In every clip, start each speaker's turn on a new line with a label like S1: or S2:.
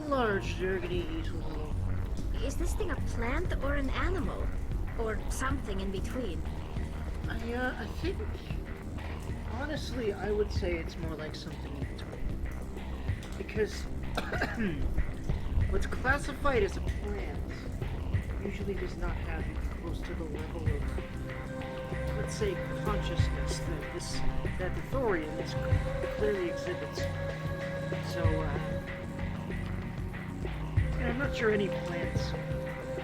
S1: Large Dergy tool.
S2: Is this thing a plant or an animal? Or something in between?
S1: I think, honestly, I would say it's more like something in between. Because what's classified as a plant usually does not have you close to the level of, let's say, consciousness that the Thorian clearly exhibits. So, and I'm not sure any plants,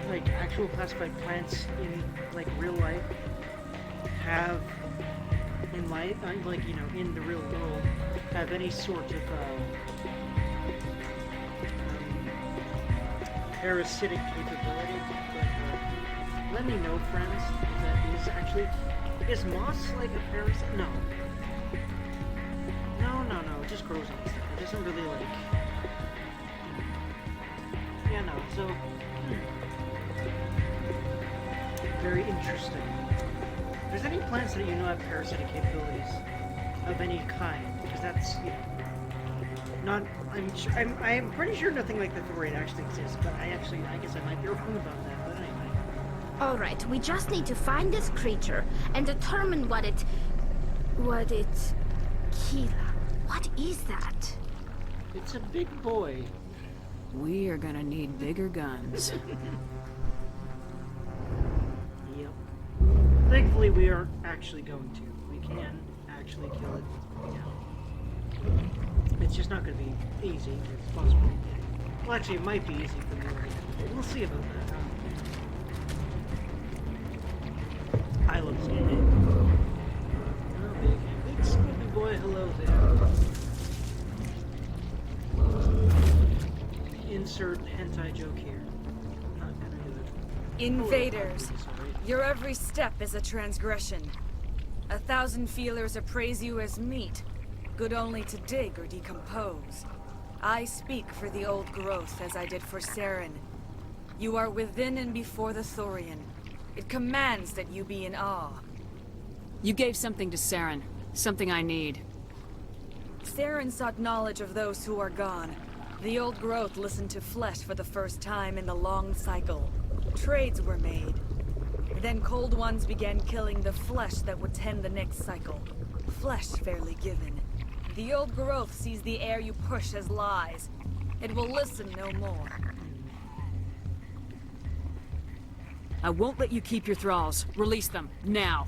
S1: like actual classified plants in like real life, have in life, like in the real world, have any sort of parasitic capability. But let me know, friends, if that is actually moss like a parasite? No. It just grows on stuff. It doesn't really like. Yeah, no. So very interesting. If there's any plants that have parasitic capabilities of any kind, because that's not. I'm pretty sure nothing like the Thorian actually exists, but I guess I might be wrong about that. But anyway.
S2: All right, we just need to find this creature and determine what it. Keela. What is that?
S1: It's a big boy.
S3: We are gonna need bigger guns.
S1: Yep. Thankfully, we are actually going to. We can actually kill it. Yeah. It's just not going to be easy. It's possible. Well, actually, it might be easy for me right now. We'll see about that. I love seeing it. Oh, big Scooby boy, hello there. Insert hentai joke here. Not gonna do it.
S4: Invaders, your every step is a transgression. 1,000 feelers appraise you as meat, good only to dig or decompose. I speak for the old growth as I did for Saren. You are within and before the Thorian. It commands that you be in awe.
S3: You gave something to Saren. Something I need.
S4: Saren sought knowledge of those who are gone. The old growth listened to flesh for the first time in the long cycle. Trades were made. Then cold ones began killing the flesh that would tend the next cycle. Flesh fairly given. The old growth sees the air you push as lies. It will listen no more.
S3: I won't let you keep your thralls. Release them, now.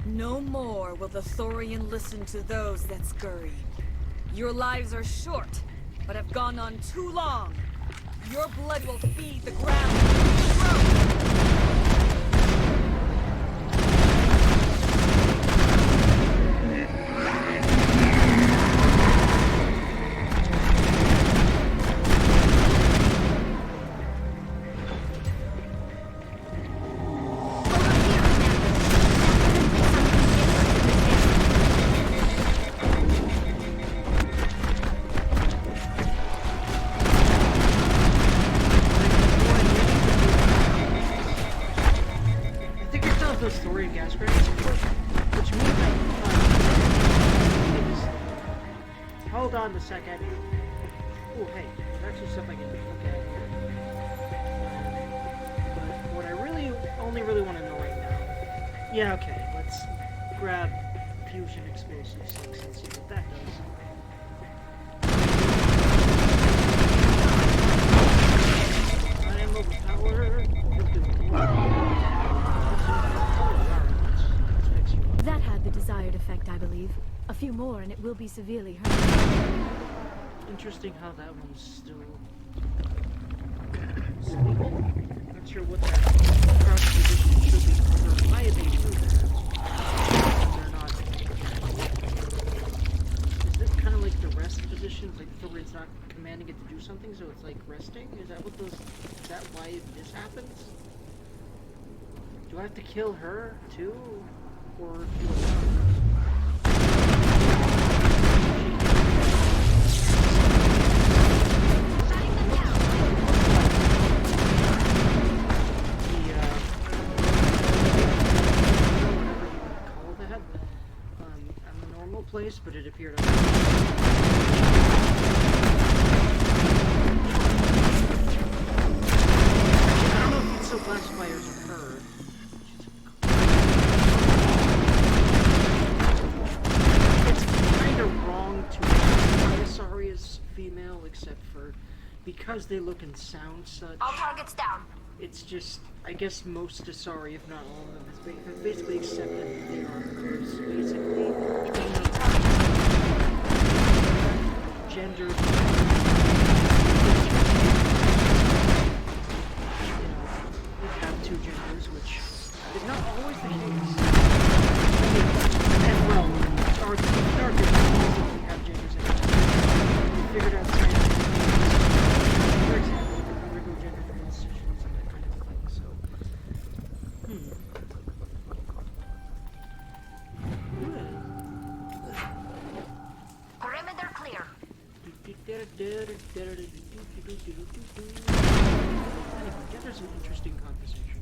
S4: No more will the Thorian listen to those that scurry. Your lives are short, but have gone on too long. Your blood will feed the ground.
S1: Hold on a second. Oh, hey, there's actually stuff I can look at here. But what I only really want to know right now. Yeah, okay, let's grab fusion explosive 6 and see what that does. I am overpowered.
S5: That had the desired effect, I believe. A few more and it will be severely hurt.
S1: Interesting how that one's still sleeping. Not sure what that crouch position should be, or why they do that. They're not. Is this kind of like the rest position? Like the Thorian's not commanding it to do something, so it's like resting? Is that why this happens? Do I have to kill her too? Or do I place, but it appeared female, except for because they look and sound such.
S2: All targets down.
S1: It's just, I guess most Asari, if not all of them, have basically accepted that they are girls. Basically, gender. We have two genders, which is not always the case. And well, our business, we have genders in it. We figured out science. For example, we can undergo gender transitions and that kind of thing, so.
S2: Perimeter clear.
S1: Anyway, gender's an interesting conversation.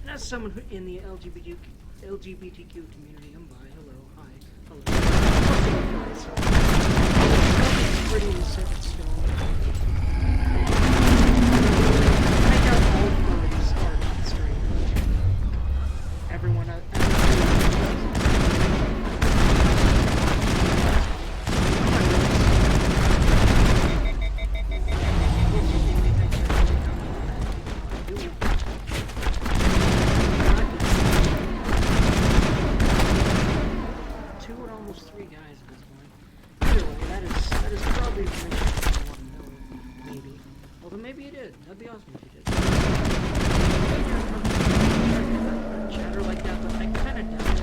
S1: And as someone who, in the LGBTQ community, I'm bi, hello, hi, hello. Also, so, pretty set in stone. I doubt all furries are not straight. Everyone that'd be awesome if you did. Chatter like that, but I kind of doubt it.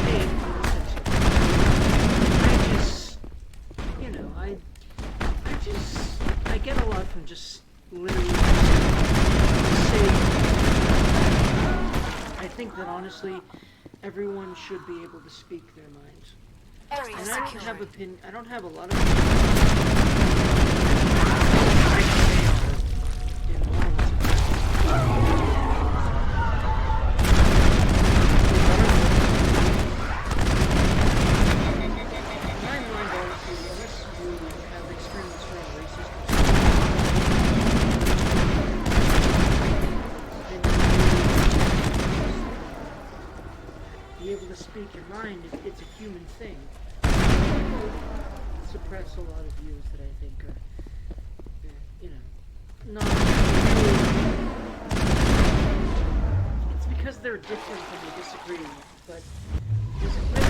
S1: Hey, I just, you know, I get a lot from just literally saying. I think that honestly, everyone should be able to speak their minds. And I don't have I don't have a lot of be able to speak your mind, it's a human thing. People suppress a lot of views that I think are, you know, not it's because they're different and they disagree, but there's a way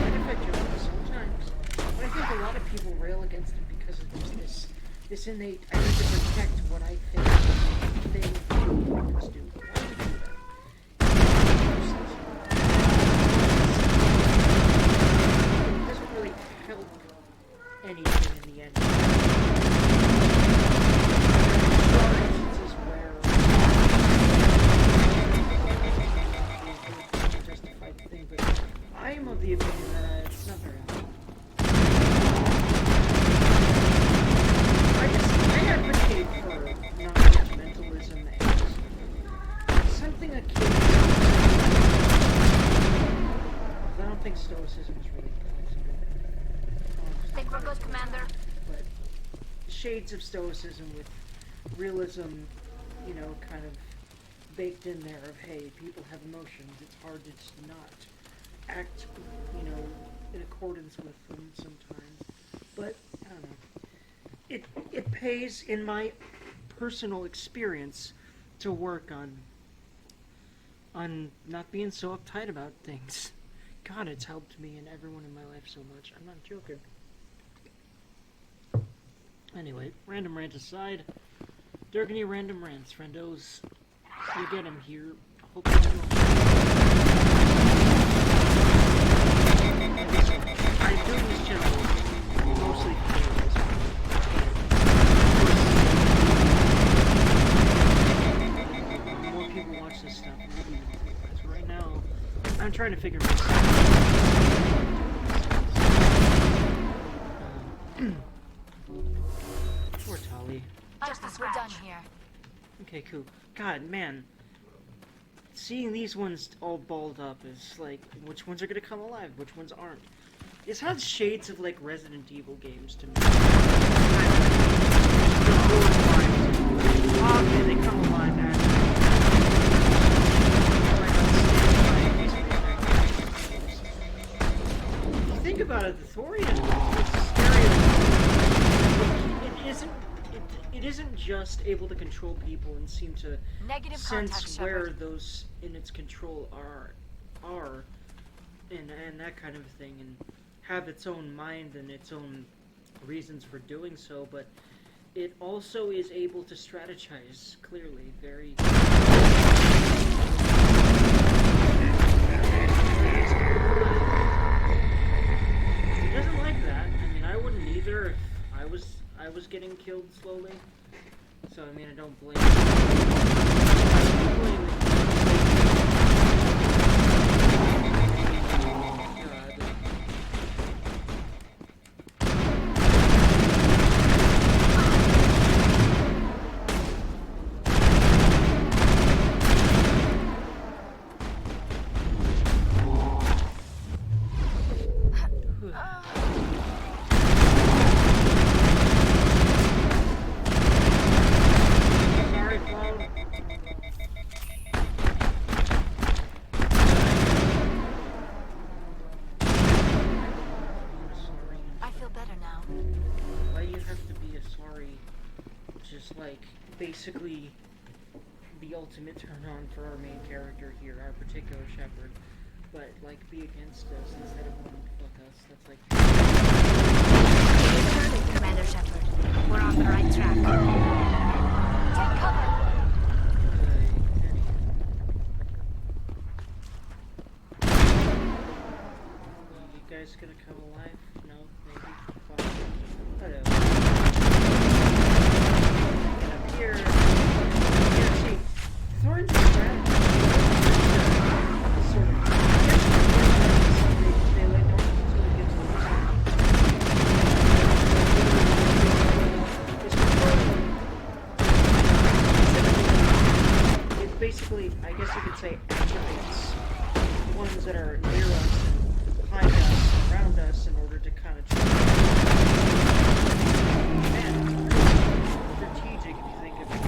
S1: might affect your life sometimes. But I think a lot of people rail against it because of this innate, I need to protect what I think they humans do. Anything in the end. There are instances where it's a justified thing, but I am of the opinion that it's not very often. I advocate for non-judgmentalism and something akin to, I don't think stoicism is really possible.
S2: Think we're good, Commander.
S1: But shades of stoicism with realism, you know, kind of baked in there of, hey, people have emotions. It's hard to just not act, you know, in accordance with them sometimes. But, I don't know. It pays, in my personal experience, to work on not being so uptight about things. God, it's helped me and everyone in my life so much. I'm not joking. Anyway, random rant aside, Dergy random rants, friendos. You get them here. Hope you enjoy. I do this channel mostly for this. More people watch this stuff. So right now, I'm trying to figure this out. Poor Tali.
S2: We're done here.
S1: Okay, cool. God, man. Seeing these ones all balled up is like, which ones are gonna come alive, which ones aren't. This has shades of like Resident Evil games to me. Okay, they come alive actually. just able to control people and seem to
S2: Negative contact,
S1: sense where
S2: Shepard.
S1: those in its control are, and that kind of thing, and have its own mind and its own reasons for doing so, but it also is able to strategize clearly, very. He doesn't like that. I mean, I wouldn't either if I was getting killed slowly. So I mean, I don't blame. I do blame basically the ultimate turn on for our main character here, our particular Shepherd, but like be against us instead of wanting to fuck us. That's like.
S2: Commander Shepard, we're on the right track. Take cover.
S1: You guys gonna come alive? No, maybe. Fine. Hello. Here, see, Thorian's strategy sort of, they like don't sort of get to the it basically, I guess you could say, activates the ones that are near us, behind us, around us, in order to kind of strategic if you think of it.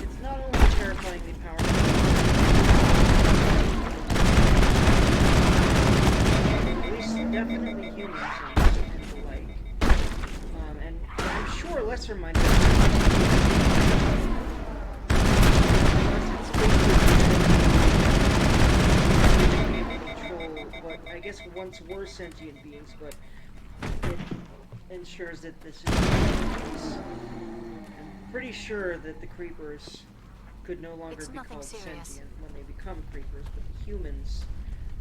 S1: It's not only terrifyingly powerful, at least definitely humans and the like. And I'm sure lesser minded but I guess once were sentient beings, but it ensures that this is the case. I'm pretty sure that the creepers could no longer be called sentient when they become creepers, but the humans,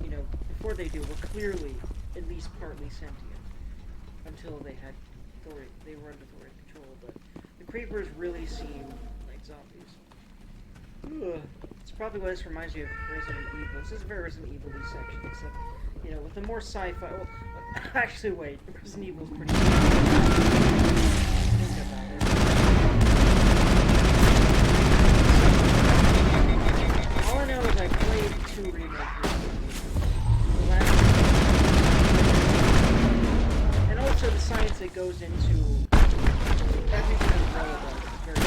S1: you know, before they do, were clearly at least partly sentient until they had they were under Thorian control. But the creepers really seem like zombies. Ugh. It's probably what this reminds me of Resident Evil. This is a very Resident Evil-y section, except, you know, with the more sci-fi. Well, actually, wait, Resident Evil is pretty. Think about it. All I know is I played 2 remakes recently. The last one. And also the science that goes into everything Umbrella does is very.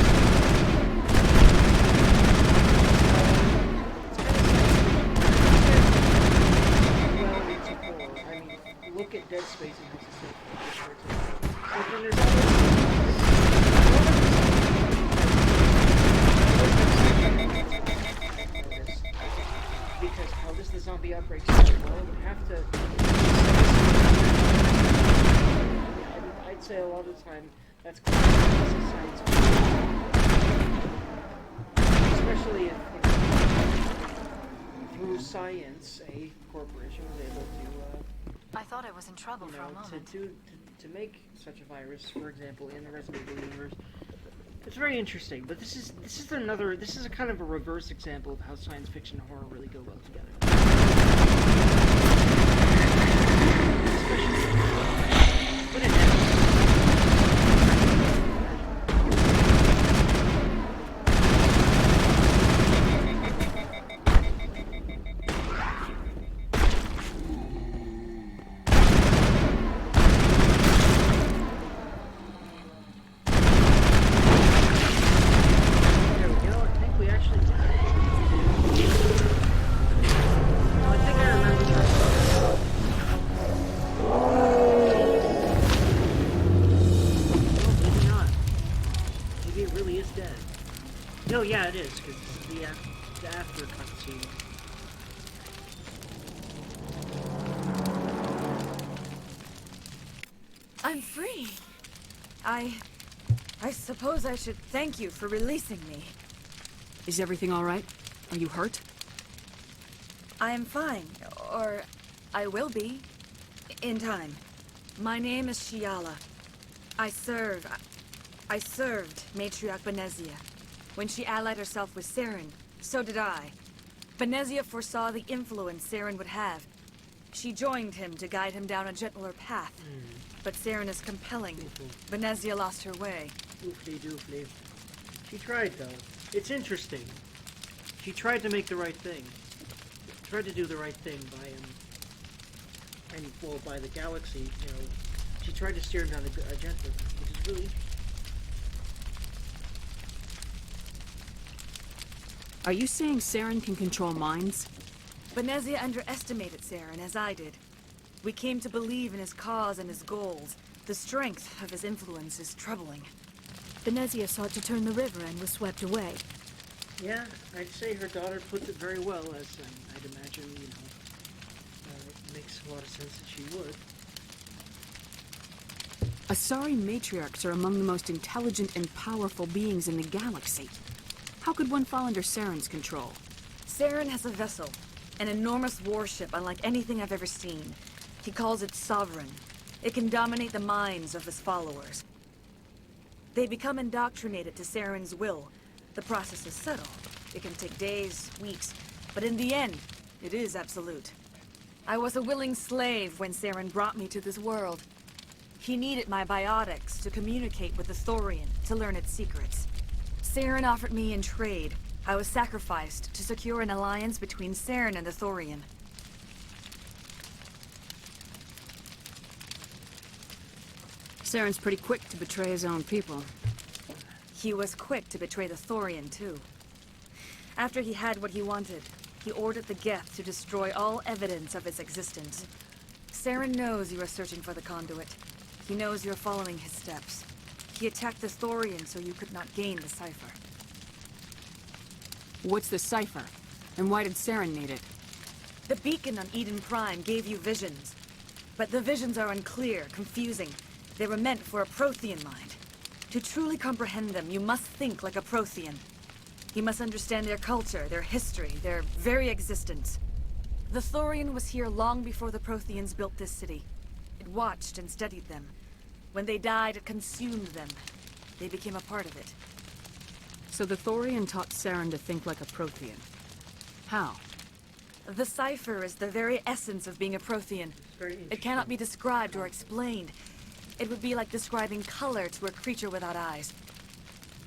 S1: Look at Dead Space and how successful. But then there's because how does the zombie outbreak start? Well, it would have to. I'd say a lot of the time that's science fiction, especially if through science a corporation was able to.
S2: I thought I was in trouble for a moment.
S1: To make such a virus, for example, in the Resident Evil universe, it's very interesting. But this is a kind of a reverse example of how science fiction and horror really go well together. Especially when it I think I remember Let's see.
S4: I'm free. I suppose I should thank you for releasing me.
S3: Is everything all right? Are you hurt?
S4: I am fine, or I will be, in time. My name is Shiala. I served Matriarch Benezia. When she allied herself with Saren, so did I. Benezia foresaw the influence Saren would have. She joined him to guide him down a gentler path. But Saren is compelling. Benezia lost her way.
S1: Oofly doofly. She tried, though. It's interesting. She tried to make the right thing. Tried to do the right thing by by the galaxy, you know. She tried to steer down a gentler, which is really interesting.
S3: Are you saying Saren can control minds?
S4: Benezia underestimated Saren, as I did. We came to believe in his cause and his goals. The strength of his influence is troubling.
S5: Benezia sought to turn the river and was swept away.
S1: Yeah, I'd say her daughter puts it very well, as I'd imagine, you know, it makes a lot of sense that she would.
S3: Asari matriarchs are among the most intelligent and powerful beings in the galaxy. How could one fall under Saren's control?
S4: Saren has a vessel, an enormous warship unlike anything I've ever seen. He calls it Sovereign. It can dominate the minds of his followers. They become indoctrinated to Saren's will. The process is subtle. It can take days, weeks, but in the end, it is absolute. I was a willing slave when Saren brought me to this world. He needed my biotics to communicate with the Thorian, to learn its secrets. Saren offered me in trade. I was sacrificed to secure an alliance between Saren and the Thorian.
S3: Saren's pretty quick to betray his own people.
S4: He was quick to betray the Thorian, too. After he had what he wanted, he ordered the Geth to destroy all evidence of its existence. Saren knows you are searching for the conduit. He knows you're following his steps. He attacked the Thorian so you could not gain the cipher.
S3: What's the cipher? And why did Saren need it?
S4: The beacon on Eden Prime gave you visions. But the visions are unclear, confusing. They were meant for a Prothean mind. To truly comprehend them, you must think like a Prothean. You must understand their culture, their history, their very existence. The Thorian was here long before the Protheans built this city. It watched and studied them. When they died, it consumed them. They became a part of it.
S3: So the Thorian taught Saren to think like a Prothean. How?
S4: The cipher is the very essence of being a Prothean. It cannot be described or explained. It would be like describing color to a creature without eyes.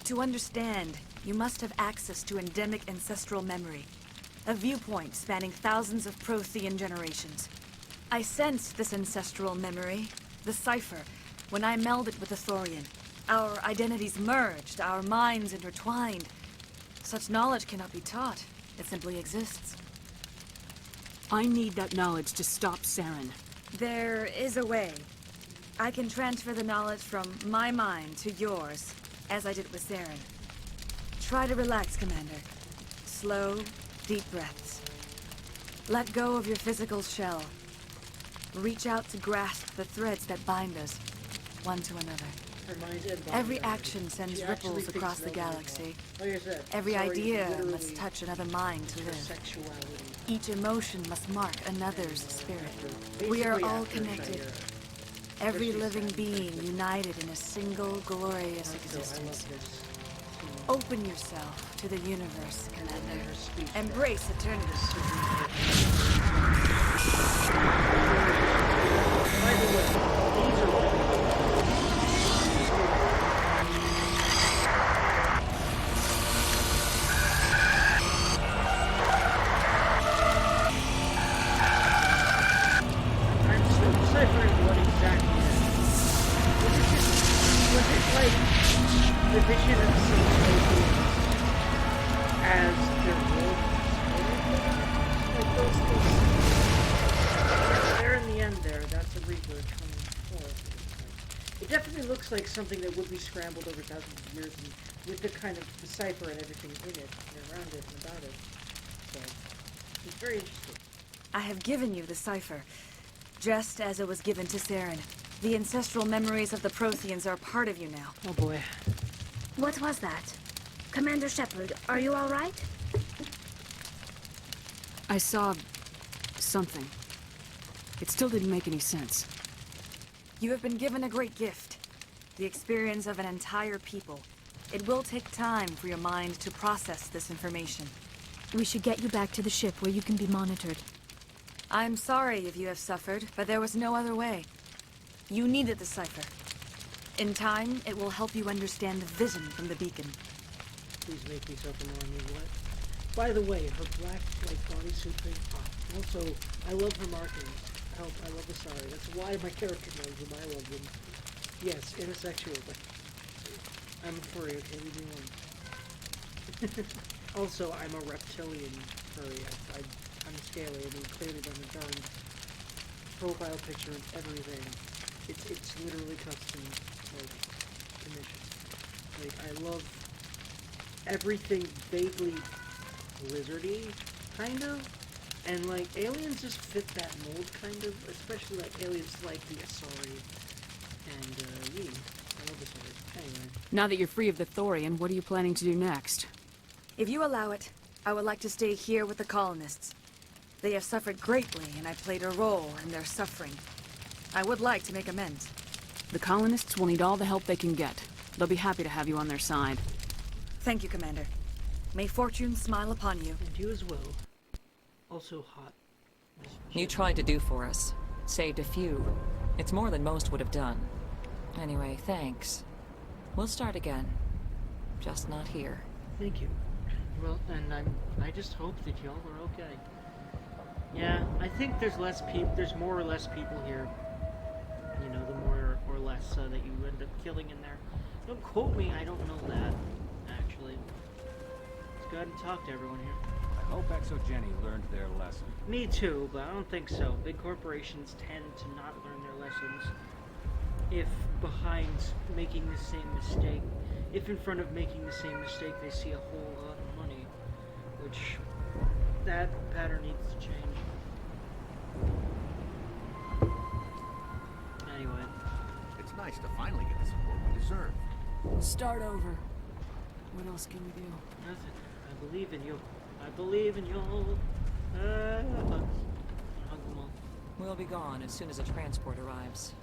S4: To understand, you must have access to endemic ancestral memory. A viewpoint spanning thousands of Prothean generations. I sensed this ancestral memory, the cipher, when I melded with the Thorian. Our identities merged, our minds intertwined. Such knowledge cannot be taught. It simply exists.
S3: I need that knowledge to stop Saren.
S4: There is a way. I can transfer the knowledge from my mind to yours, as I did with Saren. Try to relax, Commander. Slow, deep breaths. Let go of your physical shell. Reach out to grasp the threads that bind us, one to another. Every action sends ripples across the galaxy. Every idea must touch another mind to live. Each emotion must mark another's spirit. We are all connected. Every living being united in a single glorious existence. Open yourself to the universe, Commander. Embrace eternity.
S1: By the way, these are I'm still deciphering what exactly it is. Was it like the vision of some Protheans as their world? Like those things. There in the end there, that's a Reaper coming forth. It definitely looks like something that would be scrambled over thousands of years and with the kind of the cipher and everything in it and around it and about it. so it's very interesting.
S4: I have given you the cipher, just as it was given to Saren. The ancestral memories of the Protheans are part of you now.
S1: Oh boy.
S2: What was that? Commander Shepard, are you all right?
S3: I saw something. It still didn't make any sense.
S4: You have been given a great gift. The experience of an entire people. It will take time for your mind to process this information.
S5: We should get you back to the ship where you can be monitored.
S4: I'm sorry if you have suffered, but there was no other way. You needed the cipher. In time, it will help you understand the vision from the beacon.
S1: Please make me suffer more. I mean, what? By the way, her black bodysuit thing. Also, I love her markings. I love Asari. That's why my character knows them. I love them. Yes, intersexual, but I'm a furry. Okay, we do one. Also, I'm a reptilian furry. I'm scaly. I mean, clearly on the darn profile picture and everything. It's literally custom, like, commission. Like, I love everything vaguely lizardy, kind of. And, like, aliens just fit that mold, kind of. Especially, like, aliens like the Asari and, Yi. I love Asari. Anyway.
S3: Now that you're free of the Thorian, what are you planning to do next?
S4: If you allow it, I would like to stay here with the colonists. They have suffered greatly, and I played a role in their suffering. I would like to make amends.
S3: The colonists will need all the help they can get. They'll be happy to have you on their side.
S4: Thank you, Commander. May fortune smile upon you.
S1: And you as well. Also hot.
S6: You tried to do for us. Saved a few. It's more than most would have done. Anyway, thanks. We'll start again. Just not here.
S1: Thank you. Well, and I just hope that y'all are okay. Yeah, I think there's more or less people here. You know, the more or less that you end up killing in there. Don't quote me, I don't know that, actually. Let's go ahead and talk to everyone here.
S7: I hope Exogeny learned their lesson.
S1: Me too, but I don't think so. Big corporations tend to not learn their lessons if behind making the same mistake. If in front of making the same mistake they see a whole lot of money, which that pattern needs to change. Anyway.
S8: It's nice to finally get the support we deserve.
S3: Start over. What else can we do?
S1: Nothing. I believe in you. I believe in y'all. Hug them all.
S6: We'll be gone as soon as a transport arrives.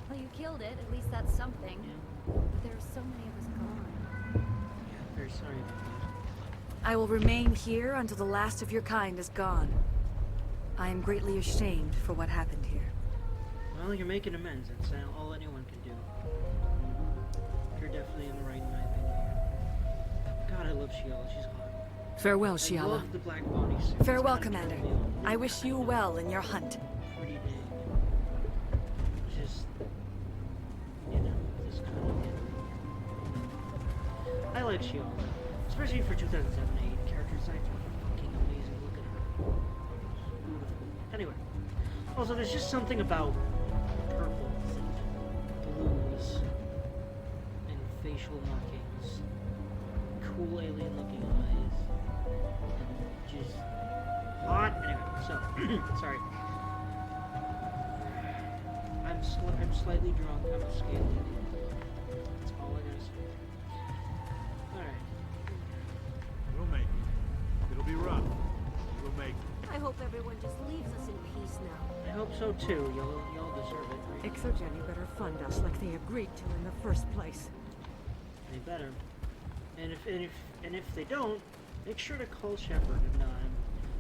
S9: Well, you killed it. At least that's something.
S1: Yeah.
S9: But there are so many of us gone.
S1: Yeah, very sorry about that.
S4: I will remain here until the last of your kind is gone. I am greatly ashamed for what happened here.
S1: Well, you're making amends. That's all anyone can do. You're definitely in the right, in my opinion. God, I love Shiala. She's hot.
S3: Farewell,
S1: I
S3: Shiala.
S1: love the black bodysuit.
S4: Farewell,
S1: It's kinda
S4: Commander. I wish you well in your hunt.
S1: pretty day. Just, you know, just kind of. I like Shiala, especially for 2007-8. Character designs are fucking amazing. Look at her. Beautiful. Anyway, also there's just something about purples and blues and facial markings, cool alien-looking eyes, and just hot. Anyway, so sorry. I'm slightly drunk. I'm a scaly idiot. That's all I gotta say. Alright.
S8: We'll make it. It'll be rough. We'll make it.
S10: I hope everyone just leaves us in peace now.
S1: I hope so too. Y'all deserve it, right?
S10: Exogeny better fund us like they agreed to in the first place.
S1: They better. And if they don't, make sure to call Shepard and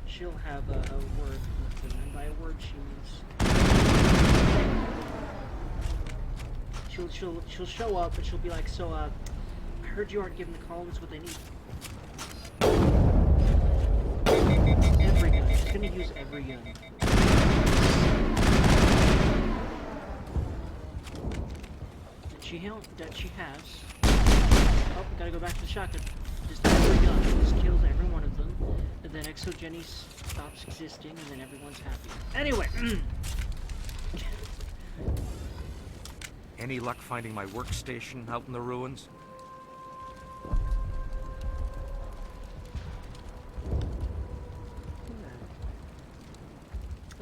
S1: she'll have a word with them. And by a word she means she'll show up and she'll be like, so I heard you aren't giving the colonists what they need. Every gun. She's gonna use every gun. That she has. Oh, gotta go back to the shotgun. Just every gun. Just kills every one of them. And then Exogeny stops existing and then everyone's happy. Anyway.
S11: Any luck finding my workstation out in the ruins?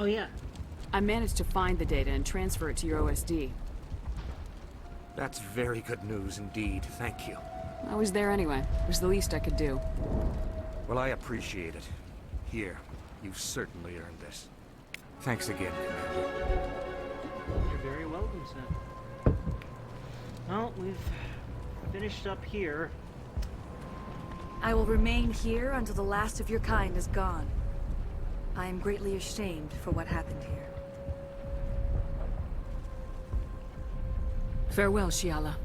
S1: Oh yeah.
S3: I managed to find the data and transfer it to your OSD.
S11: That's very good news indeed. Thank you.
S3: I was there anyway. It was the least I could do.
S11: Well, I appreciate it. Here, you've certainly earned this. Thanks again, Commander.
S1: You're very welcome, sir. Well, we've finished up here.
S4: I will remain here until the last of your kind is gone. I am greatly ashamed for what happened here.
S3: Farewell, Shiala.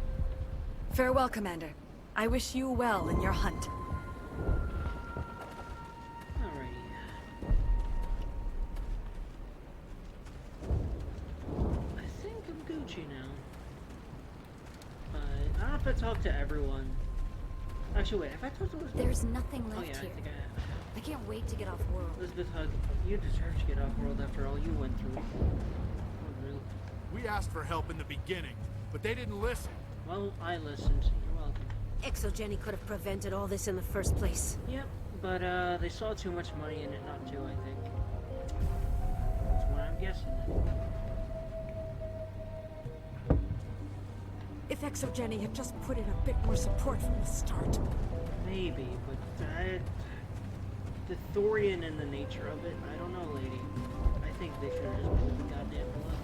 S4: Farewell, Commander. I wish you well in your hunt.
S1: Alrighty. I think I'm Gucci now. I don't know if I talked to everyone. Actually, wait, if I talked to Elizabeth...
S9: There's nothing left
S1: Oh yeah,
S9: here.
S1: I think I have.
S9: I can't wait to get off world.
S1: Elizabeth Hug, you deserve to get off world after all you went through. Oh, really?
S8: We asked for help in the beginning, but they didn't listen.
S1: Well, I listened. You're welcome.
S10: Exogeny could have prevented all this in the first place.
S1: Yep, but they saw too much money in it not to, I think. That's what I'm guessing.
S10: If Exogeny had just put in a bit more support from the start.
S1: Maybe, but the Thorian and the nature of it, I don't know, lady. I think they should have just pulled the goddamn plug.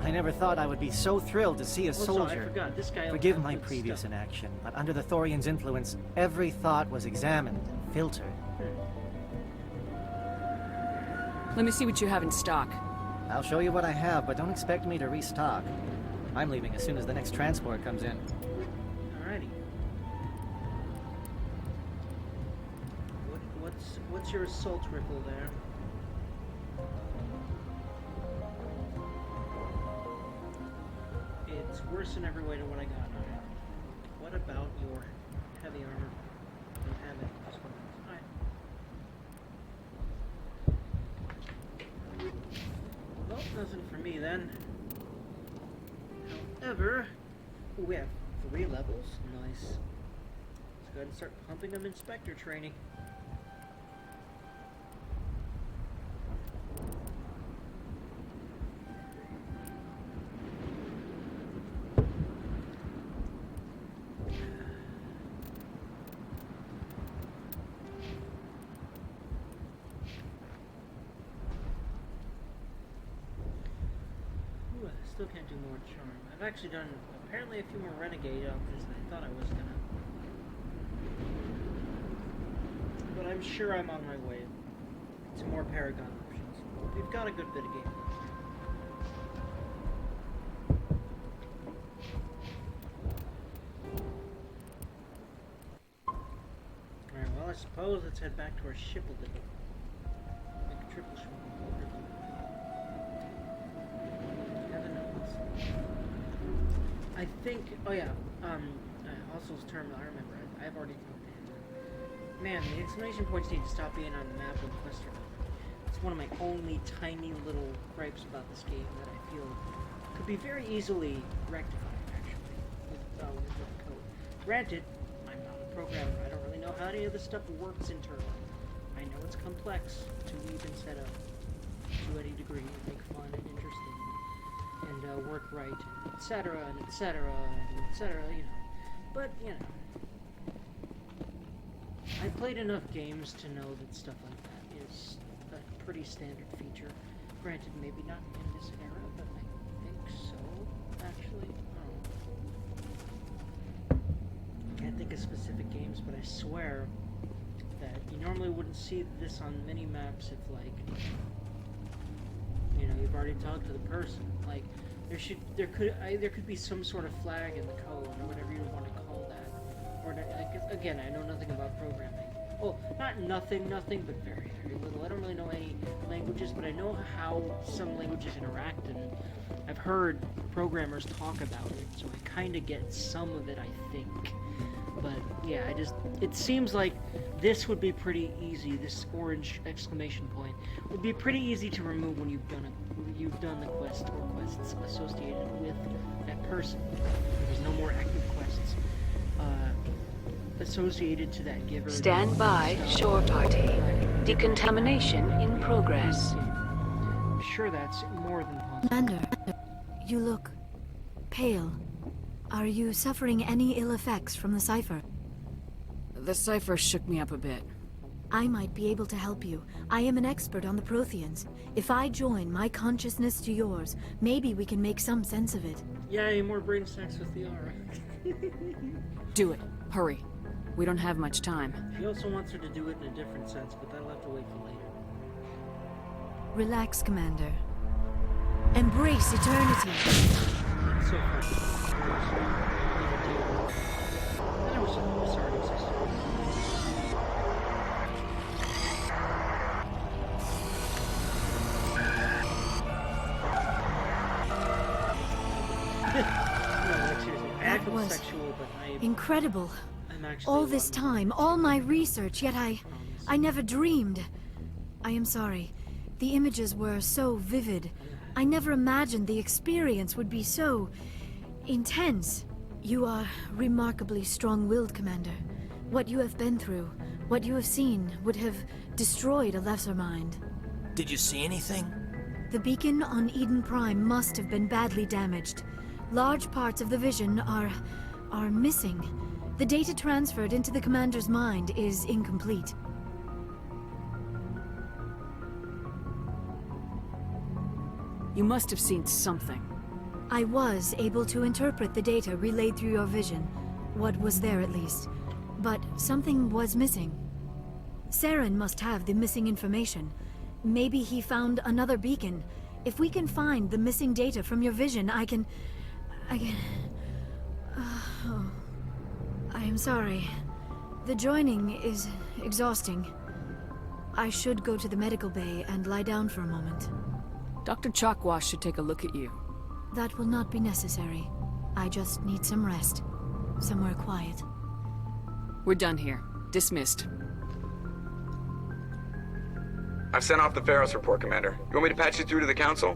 S12: I never thought I would be so thrilled to see a
S1: Also,
S12: soldier.
S1: I forgot, this guy
S12: Forgive
S1: has
S12: my
S1: good
S12: previous
S1: stuff.
S12: inaction, but under the Thorian's influence, every thought was examined and filtered.
S3: Let me see what you have in stock.
S12: I'll show you what I have, but don't expect me to restock. I'm leaving as soon as the next transport comes in.
S1: Alrighty. What's your assault rifle there? It's worse in every way to what I got. Alright. What about your heavy armor? You have it. Just one. Alright. Well, nothing for me then. However, we have 3 levels. Nice. Let's go ahead and start pumping them inspector training. Ooh, I still can't do more charm. I've actually done apparently a few more renegade options than I thought I was gonna. But I'm sure I'm on my way to more Paragon options. We've got a good bit of game. Alright, well I suppose let's head back to our ship a little. Make a triple ship. Heaven knows. I think, oh yeah, Hostle's terminal, I remember, I've already talked to him. Man, the exclamation points need to stop being on the map when quests are open. It's one of my only tiny little gripes about this game that I feel could be very easily rectified, actually, with code. Granted, I'm not a programmer, I don't really know how any of this stuff works internally. I know it's complex to even set up to any degree and make fun and interesting and work right, etc., and etc., and etc., you know. But, you know, I've played enough games to know that stuff like that is a pretty standard feature. Granted, maybe not in this era, but I think so, actually. I can't think of specific games, but I swear that you normally wouldn't see this on many maps if, like, you know, you've already talked to the person. Like, there could be some sort of flag in the code, or whatever you want to call that. Or, like, again, I know nothing about programming. Oh, not nothing, but very, very little. I don't really know any languages, but I know how some languages interact, and I've heard programmers talk about it, so I kind of get some of it, I think. But, yeah, it seems like this would be pretty easy, this orange exclamation point, would be pretty easy to remove when you've done the quest or quests associated with that person. There's no more active quests. associated to that giver.
S3: Stand by, shore party. Decontamination in progress.
S1: I'm sure that's more than possible.
S5: Commander, you look pale. Are you suffering any ill effects from the cipher?
S3: The cipher shook me up a bit.
S5: I might be able to help you. I am an expert on the Protheans. If I join my consciousness to yours, maybe we can make some sense of it.
S1: Yay, more brain sex with the aura.
S3: Do it. Hurry. We don't have much time.
S1: He also wants her to do it in a different sense, but that'll have to wait for later.
S5: Relax, Commander. Embrace eternity.
S1: It's so funny. I know Asari existed.
S5: That was
S1: sexual, but
S5: incredible.
S1: I'm actually
S5: All this time, all my research, yet I never dreamed. I am sorry. The images were so vivid. I never imagined the experience would be so intense. You are remarkably strong-willed, Commander. What you have been through, what you have seen, would have destroyed a lesser mind.
S13: Did you see anything?
S5: The beacon on Eden Prime must have been badly damaged. Large parts of the vision are missing. The data transferred into the Commander's mind is incomplete.
S3: You must have seen something.
S5: I was able to interpret the data relayed through your vision. What was there, at least. But something was missing. Saren must have the missing information. Maybe he found another beacon. If we can find the missing data from your vision, I can... I am sorry. The joining is exhausting. I should go to the medical bay and lie down for a moment.
S3: Dr. Chalkwash should take a look at you.
S5: That will not be necessary. I just need some rest. Somewhere quiet.
S3: We're done here. Dismissed.
S14: I've sent off the Pharos report, Commander. You want me to patch you through to the Council?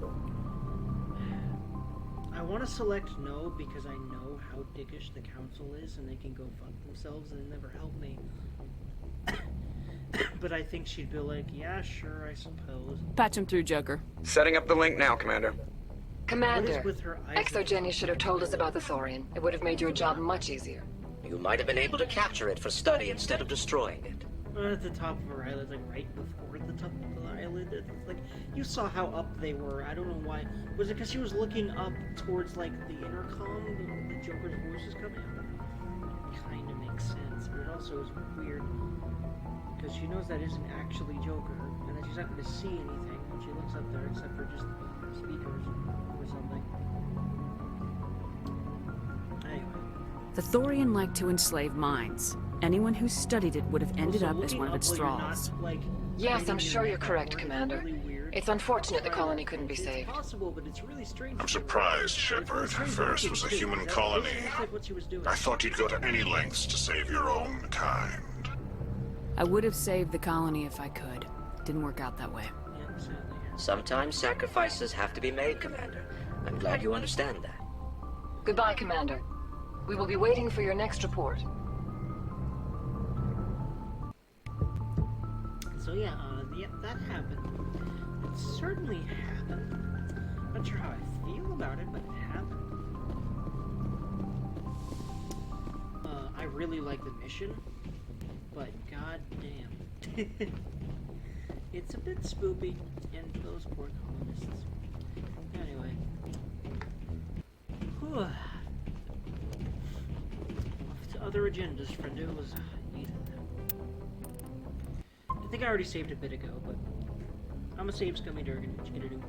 S1: I want to select no because I know how dickish the Council is and they can go fuck themselves and they never help me. But I think she'd be like, yeah, sure, I suppose.
S3: Patch him through, Joker.
S14: Setting up the link now, Commander.
S15: Commander, Exogeny should have told us about the Thorian. It would have made your job much easier.
S16: You might have been able to capture it for study instead of destroying it.
S1: At the top of her island, like right before the top of the island. It's like, you saw how up they were. I don't know why. Was it because she was looking up towards, like, the intercom? The Joker's voice is coming out? Kind of makes sense, but it also is weird. Because she knows that isn't actually Joker, and that she's not going to see anything when she looks up there, except for just speakers or something. Anyway.
S3: The Thorian like to enslave minds. Anyone who studied it would have ended up as one of its thralls.
S15: Yes, I'm sure you're correct, Commander. It's unfortunate the colony couldn't be saved.
S17: I'm surprised, Shepard. First was a human colony. I thought you'd go to any lengths to save your own kind.
S3: I would have saved the colony if I could. Didn't work out that way.
S16: Sometimes sacrifices have to be made, Commander. I'm glad you understand that.
S15: Goodbye, Commander. We will be waiting for your next report.
S1: So yeah, that happened. It certainly happened. Not sure how I feel about it, but it happened. I really like the mission, but goddamn, it's a bit spoopy, and those poor colonists. Anyway, whew. Off to other agendas, friendos. I think I already saved a bit ago, but I'm a save scummy Dergy. What you gonna do?